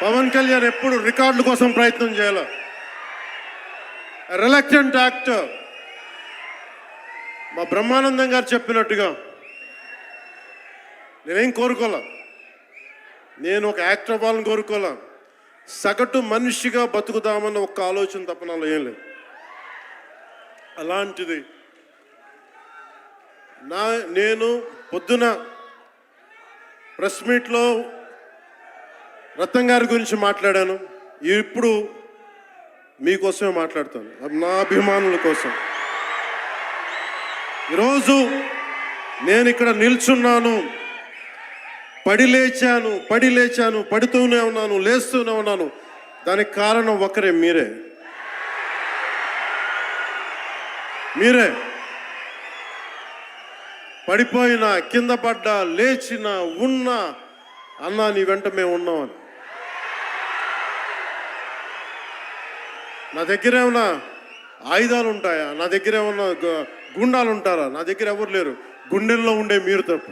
పవన్ కళ్యాణ్ ఎప్పుడు రికార్డుల కోసం ప్రయత్నం చేయాల. Reluctant actor. మా బ్రహ్మానందం గారు చెప్పినట్టుగా నేనేం కోరుకోలే, నేను ఒక యాక్టర్ అవ్వాలని కోరుకోలే, సగటు మనిషిగా బతుకుదామన్న ఒక్క ఆలోచన తప్ప నాలో ఏం లేదు. అలాంటిది నేను పొద్దున ప్రెస్ మీట్లో రత్నం గారి గురించి మాట్లాడాను. ఇప్పుడు మీకోసమే మాట్లాడతాను, నా అభిమానుల కోసం. ఈరోజు నేను ఇక్కడ నిల్చున్నాను, పడి లేచాను, పడుతూనే ఉన్నాను, లేస్తూనే ఉన్నాను. దానికి కారణం ఒకరే, మీరే. పడిపోయినా, కింద పడ్డా, లేచినా, ఉన్నా, అన్నా నీ వెంట మేము ఉన్నామని. నా దగ్గర ఏమన్నా ఆయుధాలు ఉంటాయా? నా దగ్గర ఏమన్నా గుండాలు ఉంటారా? నా దగ్గర ఎవరు లేరు, గుండెల్లో ఉండే మీరు తప్ప.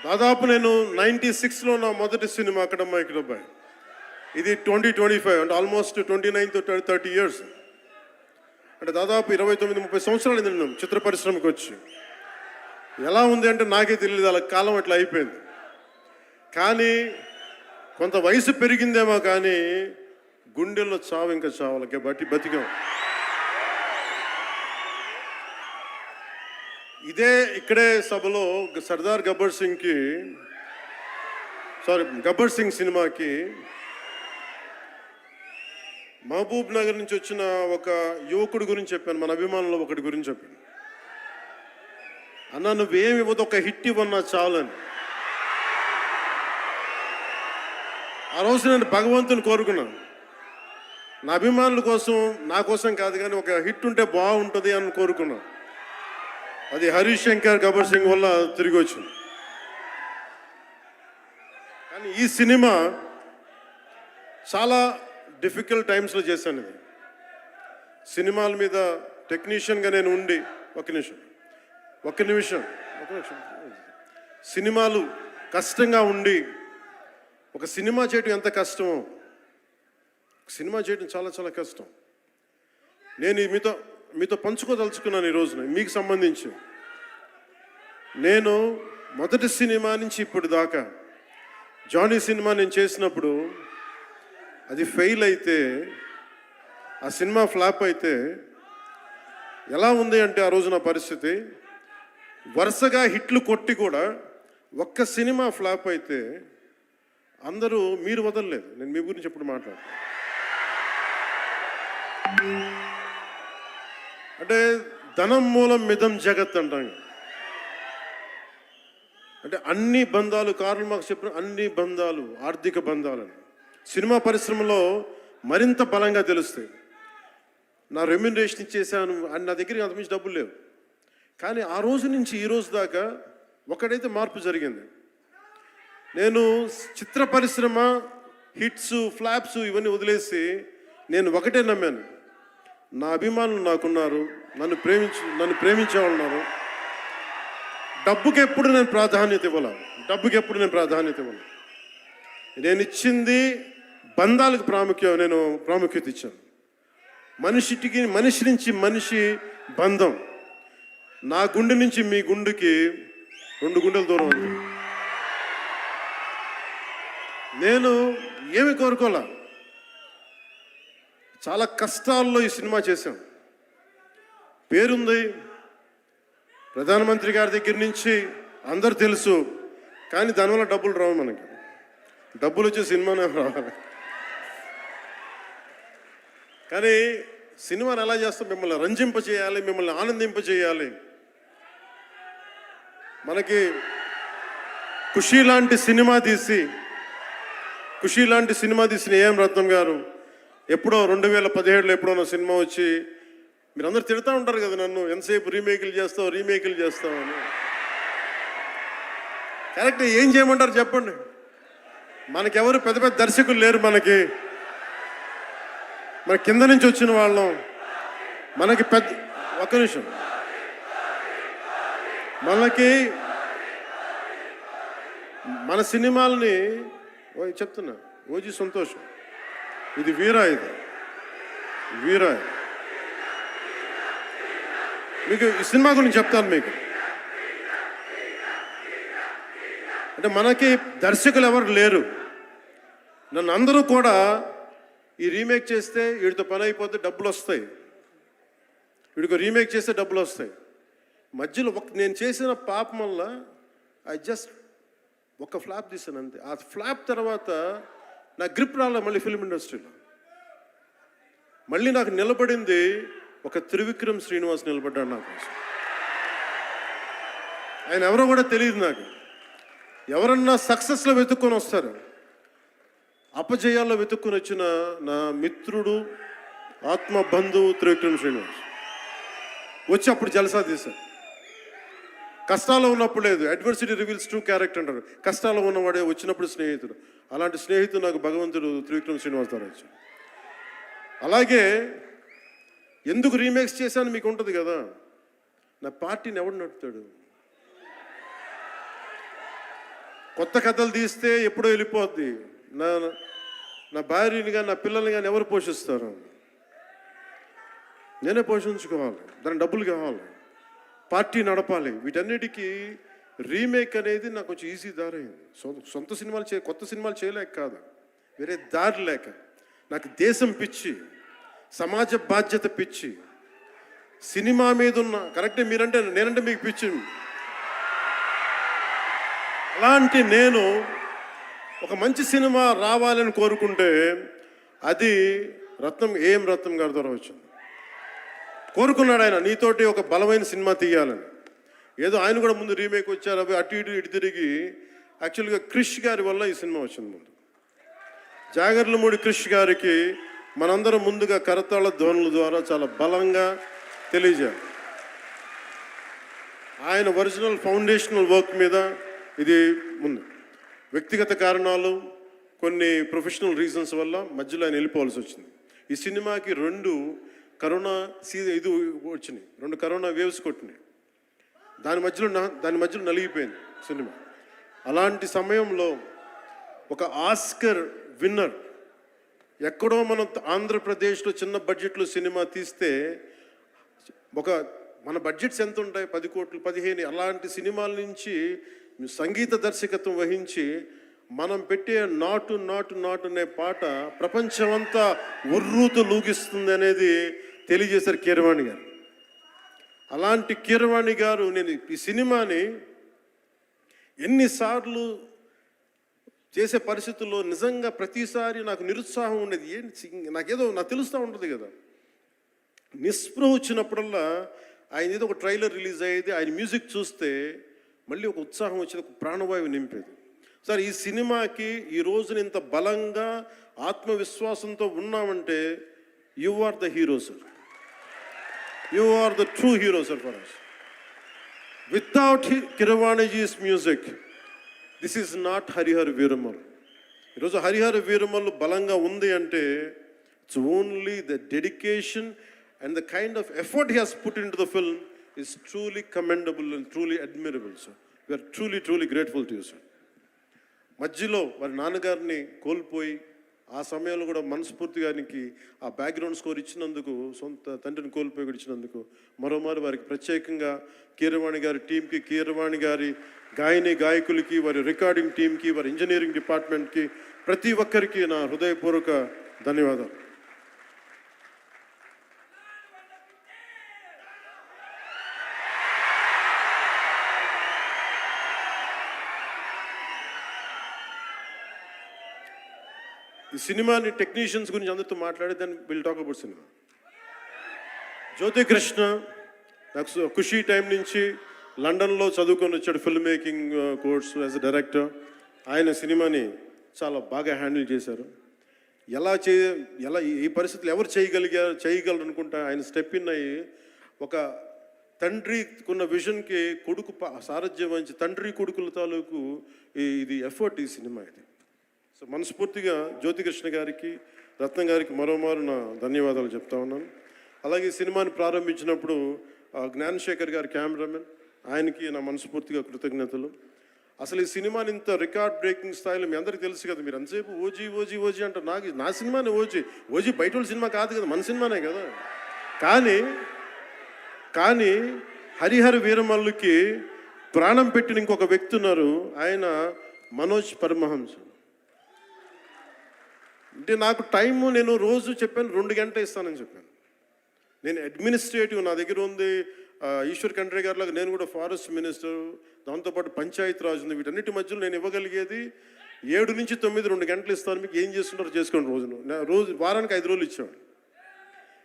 దాదాపు నేను 96లో నా మొదటి సినిమా అక్కడమ్మ ఇక్కడబ్బాయి. ఇది 2025 అంటే ఆల్మోస్ట్ 29 to 30 years. అంటే దాదాపు 29-30 సంవత్సరాలు నేను చిత్ర పరిశ్రమకి వచ్చి. ఎలా ఉంది అంటే నాకే తెలియదు, అలా కాలం అట్లా అయిపోయింది. కానీ కొంత వయసు పెరిగిందేమో కానీ గుండెల్లో చావు ఇంకా చావాలకే బతికాం. ఇక్కడే సభలో సర్దార్ గబ్బర్ సింగ్ సినిమాకి మహబూబ్ నగర్ నుంచి వచ్చిన ఒక యువకుడి గురించి చెప్పాను, మన అభిమానులు ఒకటి గురించి చెప్పాను. అన్న నువ్వేమి ఇవ్వదు, ఒక హిట్ ఇవ్వన్నా చాలని. ఆ రోజు నేను భగవంతుని కోరుకున్నాను, నా అభిమానుల కోసం, నా కోసం కాదు కానీ ఒక హిట్ ఉంటే బాగుంటుంది అని కోరుకున్నాను. అది హరీష్ శంకర్ గబ్బర్ సింగ్ వల్ల తిరిగి వచ్చింది. కానీ ఈ సినిమా చాలా డిఫికల్ట్ టైమ్స్లో చేశాను. ఇది సినిమాల మీద టెక్నీషియన్గా నేను ఉండి ఒక నిమిషం సినిమాలు కష్టంగా ఉండి, ఒక సినిమా చేయటం ఎంత కష్టమో, సినిమా చేయటం చాలా చాలా కష్టం. నేను మీతో పంచుకోదలుచుకున్నాను ఈ రోజున. మీకు సంబంధించి నేను మొదటి సినిమా నుంచి ఇప్పుడు దాకా జానీ సినిమా నేను చేసినప్పుడు అది ఫెయిల్ అయితే, ఆ సినిమా ఫ్లాప్ అయితే ఎలా ఉంది అంటే ఆ రోజు నా పరిస్థితి, వరుసగా హిట్లు కొట్టి కూడా ఒక్క సినిమా ఫ్లాప్ అయితే అందరూ మీరు వదలలేదు. నేను మీ గురించి ఎప్పుడు మాట్లాడతాను అంటే ధనం మూలం మిదం జగత్ అంటాం. అంటే అన్ని బంధాలు, కార్ల్ మార్క్స్ చెప్పిన అన్ని బంధాలు ఆర్థిక బంధాలని సినిమా పరిశ్రమలో మరింత బలంగా తెలుస్తాయి. నా రెమ్యునరేషన్ ఇచ్చేసాను అని నా దగ్గర అంతమించి డబ్బులు లేవు. కానీ ఆ రోజు నుంచి ఈ రోజు దాకా ఒకటైతే మార్పు జరిగింది. నేను చిత్ర పరిశ్రమ హిట్స్, ఫ్లాప్స్ ఇవన్నీ వదిలేసి నేను ఒకటే నమ్మాను, నా అభిమానులు నాకున్నారు, నన్ను ప్రేమించే వాళ్ళు ఉన్నారు. డబ్బుకి ఎప్పుడు నేను ప్రాధాన్యత ఇవ్వను. నేను ఇచ్చింది బంధాలకు ప్రాముఖ్యత ఇచ్చాను. మనిషి నుంచి మనిషి బంధం. నా గుండె నుంచి మీ గుండెకి 2 గుండెల దూరం ఉంది. నేను ఏమి కోరుకోలే, చాలా కష్టాల్లో ఈ సినిమా చేశాం. పేరుంది, ప్రధానమంత్రి గారి దగ్గర నుంచి అందరు తెలుసు. కానీ దానివల్ల డబ్బులు రావు. మనకి డబ్బులు వచ్చే సినిమానే రావాలి. కానీ సినిమాని ఎలా చేస్తాం? మిమ్మల్ని రంజింపచేయాలి, మిమ్మల్ని ఆనందింపచేయాలి. మనకి ఖుషీ లాంటి సినిమా తీసిన ఏఎం రత్నం గారు ఎప్పుడో 2017లో ఎప్పుడో నా సినిమా వచ్చి, మీరందరూ తిడతా ఉంటారు కదా నన్ను, ఎంతసేపు రీమేకులు చేస్తావు అని. కరెక్ట్, ఏం చేయమంటారు చెప్పండి? మనకెవరు పెద్ద పెద్ద దర్శకులు లేరు. మన కింద నుంచి వచ్చిన వాళ్ళం. మనకి ఒక్క నిమిషం, మనకి మన సినిమాలని చెప్తున్నా, ఓజీ సంతోషం, ఇది వీరా, ఇది వీరా. మీకు ఈ సినిమా గురించి చెప్తాను మీకు. అంటే మనకి దర్శకులు ఎవరు లేరు. నన్ను అందరూ కూడా ఈ రీమేక్ చేస్తే వీడితో పని అయిపోతే డబ్బులు వస్తాయి, వీడికి రీమేక్ చేస్తే డబ్బులు వస్తాయి. మధ్యలో నేను చేసిన పాపం వల్ల ఒక ఫ్లాప్ తీసాను అంతే. ఆ ఫ్లాప్ తర్వాత నా గ్రిప్ రాలే మళ్ళీ ఫిల్మ్ ఇండస్ట్రీలో. మళ్ళీ నాకు నిలబడింది ఒక త్రివిక్రమ్ శ్రీనివాస్ నిలబడ్డాడు నా కోసం. ఆయన ఎవరో కూడా తెలియదు నాకు. ఎవరన్నా సక్సెస్లో వెతుక్కొని వస్తారు, అపజయాల్లో వెతుక్కుని వచ్చిన నా మిత్రుడు, ఆత్మ బంధువు త్రివిక్రమ్ శ్రీనివాస్ వచ్చి అప్పుడు జలసా తీశారు. కష్టాల్లో ఉన్నప్పుడు లేదు, అడ్వర్సిటీ రివీల్స్ ట్రూ క్యారెక్టర్ అంటారు. కష్టాల్లో ఉన్నవాడే వచ్చినప్పుడు స్నేహితుడు. అలాంటి స్నేహితుడు నాకు భగవంతుడు త్రివిక్రమ్ శ్రీనివాస్ ద్వారా వచ్చాడు. అలాగే ఎందుకు రీమేక్స్ చేశాను మీకు ఉంటుంది కదా. నా పార్టీని ఎవడు నడుపుతాడు? కొత్త కథలు తీస్తే ఎప్పుడో వెళ్ళిపోద్ది. నా భార్యని కానీ నా పిల్లల్ని కానీ ఎవరు పోషిస్తారు? నేనే పోషించుకోవాలి, దానికి డబ్బులు కావాలి, పార్టీ నడపాలి. వీటన్నిటికీ రీమేక్ అనేది నాకు కొంచెం ఈజీ దారి అయింది. సొంత సినిమాలు కొత్త సినిమాలు చేయలేక కాదు, వేరే దారి లేక. నాకు దేశం పిచ్చి, సమాజ బాధ్యత పిచ్చి, సినిమా మీద ఉన్న కరెక్టే. నేనంటే మీకు పిచ్చి. అలాంటి నేను ఒక మంచి సినిమా రావాలని కోరుకుంటే అది ఏం రత్నం గారి ద్వారా వచ్చింది. కోరుకున్నాడు ఆయన, నీతోటి ఒక బలమైన సినిమా తీయాలని. ఏదో ఆయన కూడా ముందు రీమేక్ వచ్చారు, అవి అటు ఇటు తిరిగి యాక్చువల్గా క్రిష్ గారి వల్ల ఈ సినిమా వచ్చింది. ముందు జాగర్లమూడి క్రిష్ గారికి మనందరం ముందుగా కరతాళ ధ్వనుల ద్వారా చాలా బలంగా తెలియజేయాలి. ఆయన ఒరిజినల్ ఫౌండేషనల్ వర్క్ మీద ఇది ముందు. వ్యక్తిగత కారణాలు, కొన్ని ప్రొఫెషనల్ రీజన్స్ వల్ల మధ్యలో ఆయన వెళ్ళిపోవాల్సి వచ్చింది. ఈ సినిమాకి 2 కరోనా ఇది వచ్చినాయి, 2 కరోనా వేవ్స్ కొట్టినాయి. దాని మధ్యలో నలిగిపోయింది సినిమా. అలాంటి సమయంలో ఒక ఆస్కర్ విన్నర్ ఎక్కడో మనం ఆంధ్రప్రదేశ్లో చిన్న బడ్జెట్లో సినిమా తీస్తే మన బడ్జెట్స్ ఎంత ఉంటాయి? 10 కోట్లు 15. అలాంటి సినిమాల నుంచి సంగీత దర్శకత్వం వహించి మనం పెట్టే నాటు నాటు నాటు అనే పాట ప్రపంచమంతా ఉర్రూతు లూగిస్తుంది అనేది తెలియజేశారు కీరవాణి గారు. అలాంటి కీరవాణి గారు నేను ఈ సినిమాని ఎన్నిసార్లు చేసే పరిస్థితుల్లో నిజంగా ప్రతిసారి నాకు నిరుత్సాహం ఉండేది. నాకు తెలుస్తూ ఉంటుంది కదా, నిస్పృహ వచ్చినప్పుడల్లా ఆయన ఏదో ఒక ట్రైలర్ రిలీజ్ అయ్యేది, ఆయన మ్యూజిక్ చూస్తే మళ్ళీ ఒక ఉత్సాహం వచ్చేది, ఒక ప్రాణవాయువు నింపేది. సార్ ఈ సినిమాకి ఈ రోజున ఇంత బలంగా ఆత్మవిశ్వాసంతో ఉన్నామంటే you are the hero sir, you are the true hero sir for us. Without Keeravaniji's music this is not Harihara Veeramallu. ఈరోజు హరిహర వీరమల్ బలంగా ఉంది అంటే it's only the dedication and the kind of effort he has put into the film is truly commendable and truly admirable, sir. We are truly grateful to you, sir. మధ్యలో వారి నాన్నగారిని కోల్పోయి ఆ సమయంలో కూడా మనస్ఫూర్తిగా ఆ బ్యాక్గ్రౌండ్ స్కోర్ ఇచ్చినందుకు, సొంత తండ్రిని కోల్పోయి ఇచ్చినందుకు మరోమారు వారికి ప్రత్యేకంగా కీరవాణి గారి టీంకి, కీరవాణి గారి గాయకులకి, వారి రికార్డింగ్ టీంకి, వారి ఇంజనీరింగ్ డిపార్ట్మెంట్కి, ప్రతి ఒక్కరికి నా హృదయపూర్వక ధన్యవాదాలు. ఈ సినిమాని టెక్నీషియన్స్ గురించి అందరితో మాట్లాడి దాన్ని విల్ టాక్ అబౌట్ సినిమా. జ్యోతి కృష్ణ నాకు ఖుషీ టైం నుంచి లండన్లో చదువుకొని వచ్చాడు, film making course as a director. ఆయన సినిమాని చాలా బాగా హ్యాండిల్ చేశారు. ఎలా ఈ పరిస్థితులు ఎవరు చేయగలరు అనుకుంటా ఆయన స్టెప్ ఇన్ అయ్యి ఒక తండ్రికున్న విజన్కి కొడుకు సారథ్యం వహించి తండ్రి కొడుకుల తాలూకు ఇది ఎఫర్ట్ ఈ సినిమా ఇది. సో మనస్ఫూర్తిగా జ్యోతికృష్ణ గారికి, రత్నం గారికి మరోమారు నా ధన్యవాదాలు చెప్తా ఉన్నాను. అలాగే సినిమాని ప్రారంభించినప్పుడు జ్ఞానశేఖర్ గారు కెమెరామెన్, ఆయనకి నా మనస్ఫూర్తిగా కృతజ్ఞతలు. అసలు ఈ సినిమాని ఇంత రికార్డ్ బ్రేకింగ్ స్థాయిలో మీ అందరికీ తెలుసు కదా, మీరు అంతసేపు ఓజీ ఓజీ ఓజీ అంటారు. నా సినిమానే ఓజీ. ఓజీ బయట వాళ్ళ సినిమా కాదు కదా, మన సినిమానే కదా. కానీ హరిహర వీరమల్లుకి ప్రాణం పెట్టిన ఇంకొక వ్యక్తి ఉన్నారు, ఆయన మనోజ్ పరమహంస. అంటే నాకు టైము, నేను రోజు చెప్పాను 2 గంటలు ఇస్తానని చెప్పాను. నేను అడ్మినిస్ట్రేటివ్ నా దగ్గర ఉంది, ఈశ్వర్ ఖండ్రే గారి లాగా నేను కూడా ఫారెస్ట్ మినిస్టర్, దాంతోపాటు పంచాయతీ రాజ్ ఉంది. వీటన్నిటి మధ్యలో నేను ఇవ్వగలిగేది 7 నుంచి 9 2 గంటలు ఇస్తాను. మీకు ఏం చేస్తుంటారో చేసుకోండి. వారానికి 5 రోజులు ఇచ్చాను.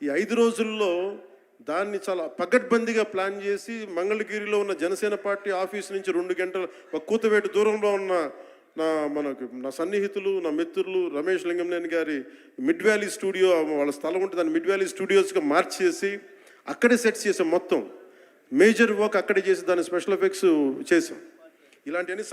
ఈ 5 రోజుల్లో దాన్ని చాలా పగడ్బందీగా ప్లాన్ చేసి మంగళగిరిలో ఉన్న జనసేన పార్టీ ఆఫీస్ నుంచి 2 గంటల ఒక కూతవేటు దూరంలో ఉన్న నా సన్నిహితులు, నా మిత్రులు రమేష్ లింగంనేని గారి మిడ్ వ్యాలీ స్టూడియో, వాళ్ళ స్థలం ఉంటే దాన్ని మిడ్ వ్యాలీ స్టూడియోస్గా మార్చేసి అక్కడే సెట్స్ చేసాం. మొత్తం మేజర్ వర్క్ అక్కడే చేసి దాన్ని స్పెషల్ ఎఫెక్ట్స్ చేసాం. ఇలాంటివన్నీ